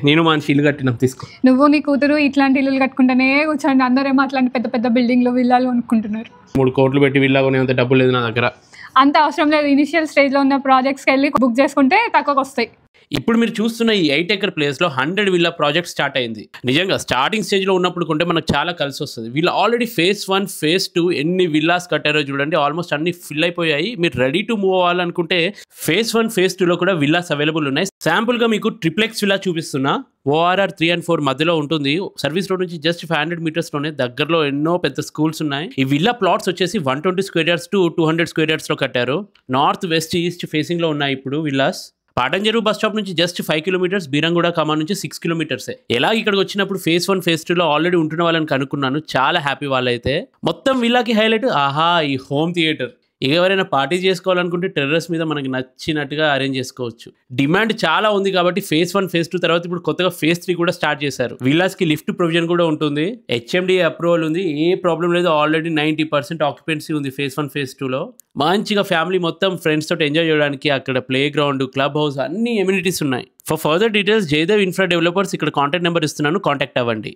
నేను మంచి ఇల్లు కట్టినా తీసుకో. నువ్వు నీ కూతురు ఇట్లాంటి ఇల్లు కట్టుకుంటేనే కూర్చోండి, అందరేమో అట్లాంటి పెద్ద పెద్ద బిల్డింగ్లు విల్లాలు కొనుక్కుంటున్నారు. 3 కోట్లు పెట్టి విల్లా కొనేంత డబ్బులు లేదు నా దగ్గర. అంత అవసరం లేదు, ఇనిషియల్ స్టేజ్లో ఉన్న ప్రాజెక్ట్స్కి వెళ్ళి బుక్ చేసుకుంటే తక్కువకి వస్తాయి. ఇప్పుడు మీరు చూస్తున్న ఈ 8 acre ప్లేస్లో 100 విల్లా ప్రాజెక్ట్ స్టార్ట్ అయింది. నిజంగా స్టార్టింగ్ స్టేజ్లో ఉన్నప్పుడు కొంటే మనకు చాలా కలిసి వస్తుంది. వీళ్ళు ఆల్రెడీ phase 1 phase 2 ఎన్ని విల్లాస్ కట్టారో చూడండి, ఆల్మోస్ట్ అన్ని ఫిల్ అయిపోయాయి. మీరు రెడీ టు మూవ్ అవ్వాలనుకుంటే phase 1 phase 2లో కూడా విల్లాస్ అవైలబుల్ ఉన్నాయి. శాంపుల్గా మీకు ట్రిప్లెక్స్ విల్లా చూపిస్తున్నా. ORR 3 and 4 మధ్యలో ఉంటుంది. సర్వీస్ రోడ్ నుంచి జస్ట్ 500 మీటర్స్లోనే దగ్గరలో ఎన్నో పెద్ద స్కూల్స్ ఉన్నాయి. ఈ విల్లా ప్లాట్స్ వచ్చేసి 120 square yards to 200 square yardsలో కట్టారు. నార్త్ వెస్ట్ ఈస్ట్ ఫేసింగ్లో ఉన్నాయి ఇప్పుడు విల్లాస్. పాటంజరు బస్ స్టాప్ నుంచి జస్ట్ 5 kilometers, బీరంగూడ కమాన్ నుంచి 6 kilometers. ఎలా ఇక్కడికి వచ్చినప్పుడు phase 1 phase 2లో ఆల్రెడీ ఉంటున్న వాళ్ళని కనుక్కున్నాను, చాలా హ్యాపీ వాళ్ళైతే. మొత్తం విల్లాకి హైలైట్ ఈ హోమ్ థియేటర్. ఎవరైనా పార్టీ చేసుకోవాలనుకుంటే టెర్రస్ మీద మనకి నచ్చినట్టుగా అరేంజ్ చేసుకోవచ్చు. డిమాండ్ చాలా ఉంది కాబట్టి phase 1 phase 2 తర్వాత ఇప్పుడు కొత్తగా phase 3 కూడా స్టార్ట్ చేశారు. విల్లాస్కి లిఫ్ట్ ప్రొవిజన్ కూడా ఉంటుంది. HMD అప్రూవల్ ఉంది, ఏ ప్రాబ్లం లేదు. ఆల్రెడీ 90% ఆక్యుపెన్సీ ఉంది phase 1 phase 2లో. మంచిగా ఫ్యామిలీ మొత్తం ఫ్రెండ్స్ తోటి ఎంజాయ్ చేయడానికి అక్కడ ప్లే గ్రౌండ్, క్లబ్ హౌస్ అన్ని ఎమ్యూనిటీస్ ఉన్నాయి. For further details Jayadev infra developers ఇక్కడ కాంటాక్ట్ నెంబర్ ఇస్తున్నాను, కాంటాక్ట్ అవ్వండి.